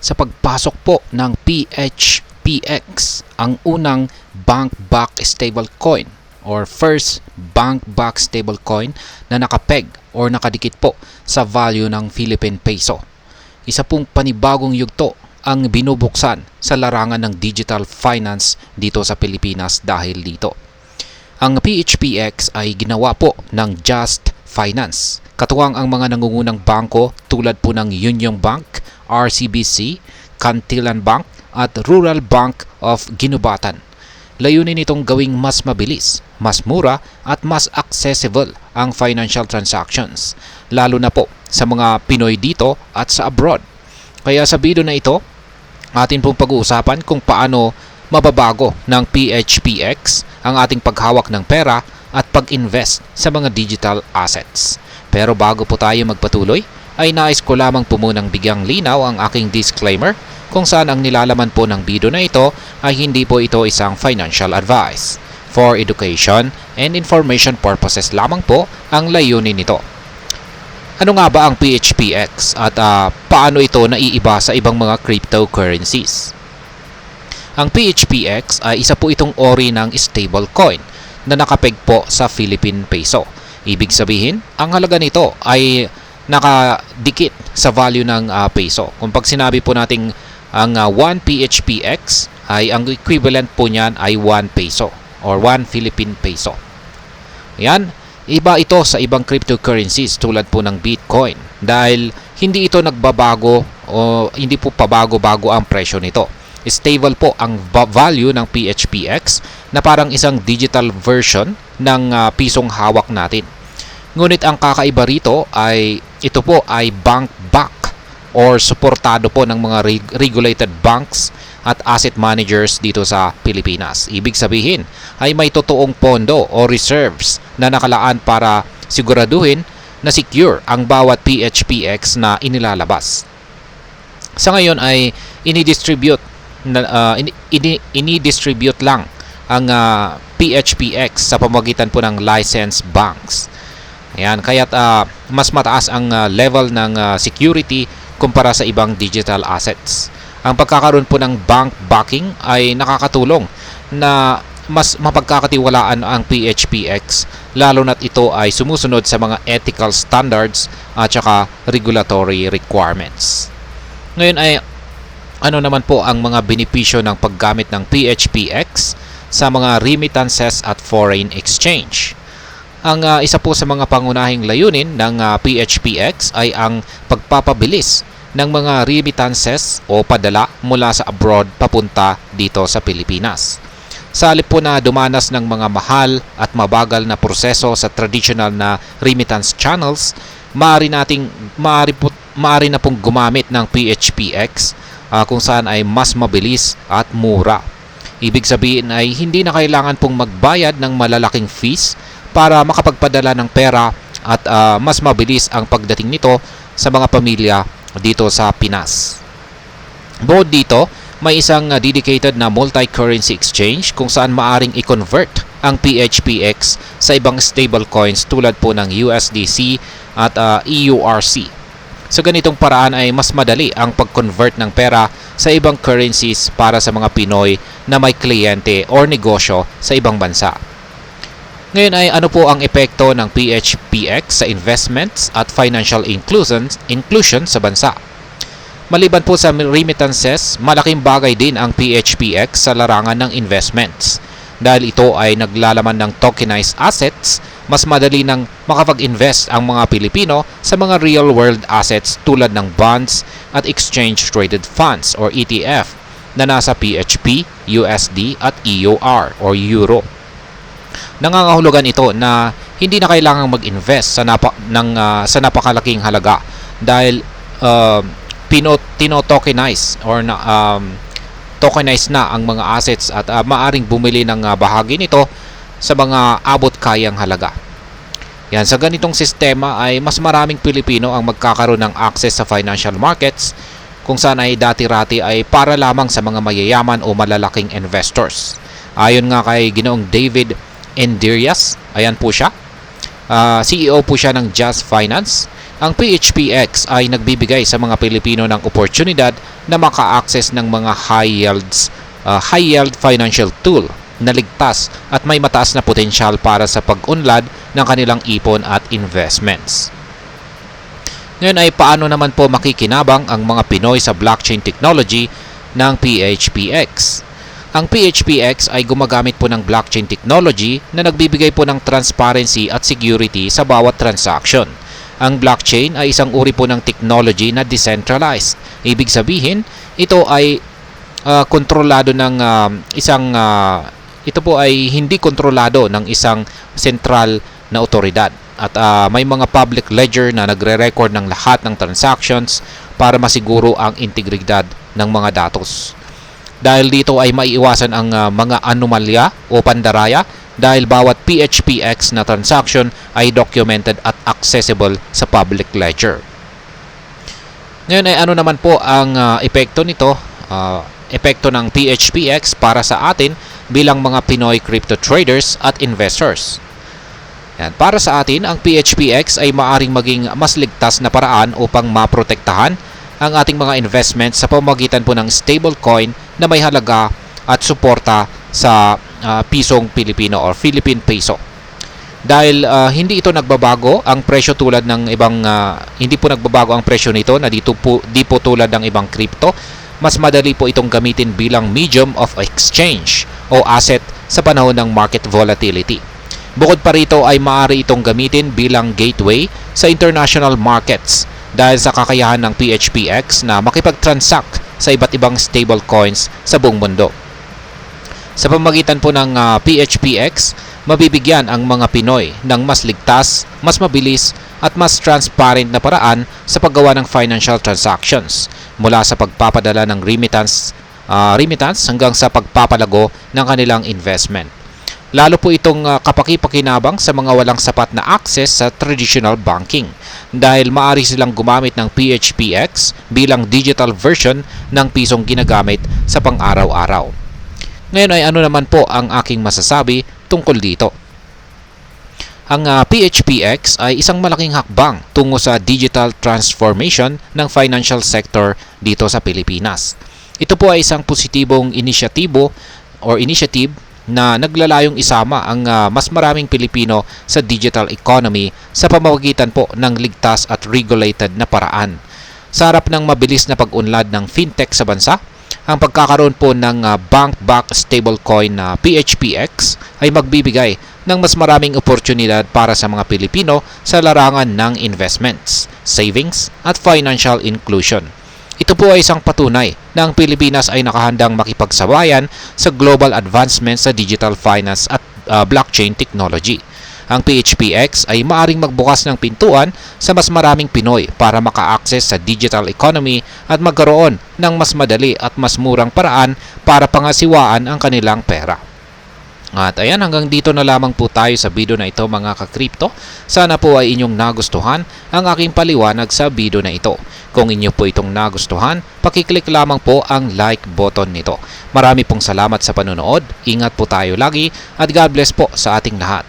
sa pagpasok po ng PHPX, ang unang bank-backed stablecoin or first bank-backed stablecoin na nakapeg or nakadikit po sa value ng Philippine peso. Isa pong panibagong yugto ang binubuksan sa larangan ng digital finance dito sa Pilipinas dahil dito. Ang PHPX ay ginawa po ng Just Finance. Katuwang ang mga nangungunang bangko tulad po ng Union Bank, RCBC, Cantillan Bank at Rural Bank of Ginubatan. Layunin nitong gawing mas mabilis, mas mura at mas accessible ang financial transactions, lalo na po sa mga Pinoy dito at sa abroad. Kaya sa video na ito, atin pong pag-uusapan kung paano mababago ng PHPX ang ating paghawak ng pera at pag-invest sa mga digital assets. Pero bago po tayo magpatuloy, ay nais ko lamang po munang bigyang linaw ang aking disclaimer kung saan ang nilalaman po ng video na ito ay hindi po ito isang financial advice. For education and information purposes lamang po ang layunin nito. Ano nga ba ang PHPX at paano ito naiiba sa ibang mga cryptocurrencies? Ang PHPX ay isa po itong ori ng stablecoin na nakapeg po sa Philippine peso. Ibig sabihin, ang halaga nito ay nakadikit sa value ng peso. Kung pag sinabi po nating ang 1 PHPX ay ang equivalent po niyan ay 1 peso or 1 Philippine peso. Yan, iba ito sa ibang cryptocurrencies tulad po ng Bitcoin dahil hindi ito nagbabago o hindi po pabago-bago ang presyo nito. Stable po ang value ng PHPX na parang isang digital version ng pisong hawak natin. Ngunit ang kakaiba rito ay ito po ay bank-back or suportado po ng mga regulated banks at asset managers dito sa Pilipinas. Ibig sabihin ay may totoong pondo o reserves na nakalaan para siguraduhin na secure ang bawat PHPX na inilalabas. Sa ngayon ay inidistribute lang ang PHPX sa pamamagitan po ng licensed banks. Ayan, kaya't mas mataas ang level ng security kumpara sa ibang digital assets. Ang pagkakaroon po ng bank backing ay nakakatulong na mas mapagkakatiwalaan ang PHPX lalo na't ito ay sumusunod sa mga ethical standards at saka regulatory requirements. Ngayon ay ano naman po ang mga benepisyo ng paggamit ng PHPX sa mga remittances at foreign exchange? Ang isa po sa mga pangunahing layunin ng PHPX ay ang pagpapabilis ng mga remittances o padala mula sa abroad papunta dito sa Pilipinas. Sa halip po na dumanas ng mga mahal at mabagal na proseso sa traditional na remittance channels, maaari na pong gumamit ng PHPX kung saan ay mas mabilis at mura. Ibig sabihin ay hindi na kailangan pong magbayad ng malalaking fees para makapagpadala ng pera at mas mabilis ang pagdating nito sa mga pamilya dito sa Pinas. Bukod dito, may isang dedicated na multi-currency exchange kung saan maaring i-convert ang PHPX sa ibang stablecoins tulad po ng USDC at EURC. Sa ganitong paraan ay mas madali ang pag-convert ng pera sa ibang currencies para sa mga Pinoy na may kliyente o negosyo sa ibang bansa. Ngayon ay ano po ang epekto ng PHPX sa investments at financial inclusion sa bansa? Maliban po sa remittances, malaking bagay din ang PHPX sa larangan ng investments. Dahil ito ay naglalaman ng tokenized assets, mas madali nang makapag-invest ang mga Pilipino sa mga real-world assets tulad ng bonds at exchange-traded funds or ETF na nasa PHP, USD at EUR or Euro. Nangangahulugan ito na hindi na kailangang mag-invest sa napakalaking halaga dahil tinotokenize or tokenize na ang mga assets at maaring bumili ng bahagi nito sa mga abot kayang halaga. Yan, sa ganitong sistema ay mas maraming Pilipino ang magkakaroon ng access sa financial markets kung saan ay dati-rati ay para lamang sa mga mayayaman o malalaking investors. Ayon nga kay Ginoong David Enderias, ayan po siya, CEO po siya ng Just Finance. Ang PHPX ay nagbibigay sa mga Pilipino ng oportunidad na maka-access ng mga high yield financial tool na ligtas at may mataas na potensyal para sa pag-unlad ng kanilang ipon at investments. Ngayon ay paano naman po makikinabang ang mga Pinoy sa blockchain technology ng PHPX? Ang PHPX ay gumagamit po ng blockchain technology na nagbibigay po ng transparency at security sa bawat transaction. Ang blockchain ay isang uri po ng technology na decentralized. Ibig sabihin, ito ay kontrolado ng ito po ay hindi kontrolado ng isang sentral na otoridad. At may mga public ledger na nagre-record ng lahat ng transactions para masiguro ang integridad ng mga datos. Dahil dito ay maiiwasan ang mga anomalya o pandaraya dahil bawat PHPX na transaction ay documented at accessible sa public ledger. Ngayon ay ano naman po ang epekto nito, epekto ng PHPX para sa atin bilang mga Pinoy crypto traders at investors. Yan. Para sa atin, ang PHPX ay maaring maging mas ligtas na paraan upang maprotektahan ang ating mga investments sa pamamagitan po ng stablecoin na may halaga at suporta sa pisong Pilipino or Philippine peso. Dahil hindi ito nagbabago ang presyo tulad ng ibang hindi po nagbabago ang presyo nito na di po tulad ng ibang crypto. Mas madali po itong gamitin bilang medium of exchange o asset sa panahon ng market volatility. Bukod pa rito ay maaari itong gamitin bilang gateway sa international markets dahil sa kakayahan ng PHPX na makipag-transact sa iba't ibang stablecoins sa buong mundo. Sa pamamagitan po ng PHPX, mabibigyan ang mga Pinoy ng mas ligtas, mas mabilis at mas transparent na paraan sa paggawa ng financial transactions mula sa pagpapadala ng remittance hanggang sa pagpapalago ng kanilang investment. Lalo po itong kapaki-pakinabang sa mga walang sapat na access sa traditional banking dahil maaari silang gumamit ng PHPX bilang digital version ng pisong ginagamit sa pang-araw-araw. Ngayon ay ano naman po ang aking masasabi tungkol dito? Ang PHPX ay isang malaking hakbang tungo sa digital transformation ng financial sector dito sa Pilipinas. Ito po ay isang positibong initiative na naglalayong isama ang mas maraming Pilipino sa digital economy sa pamamagitan po ng ligtas at regulated na paraan. Sa harap ng mabilis na pag-unlad ng fintech sa bansa, ang pagkakaroon po ng bank-backed stablecoin na PHPX ay magbibigay ng mas maraming oportunidad para sa mga Pilipino sa larangan ng investments, savings at financial inclusion. Ito po ay isang patunay na ang Pilipinas ay nakahandang makipagsabayan sa global advancements sa digital finance at blockchain technology. Ang PHPX ay maaring magbukas ng pintuan sa mas maraming Pinoy para maka-access sa digital economy at magkaroon ng mas madali at mas murang paraan para pangasiwaan ang kanilang pera. At ayan, hanggang dito na lamang po tayo sa video na ito mga ka-crypto. Sana po ay inyong nagustuhan ang aking paliwanag sa video na ito. Kung inyo po itong nagustuhan, pakiclick lamang po ang like button nito. Marami pong salamat sa panonood, ingat po tayo lagi at God bless po sa ating lahat.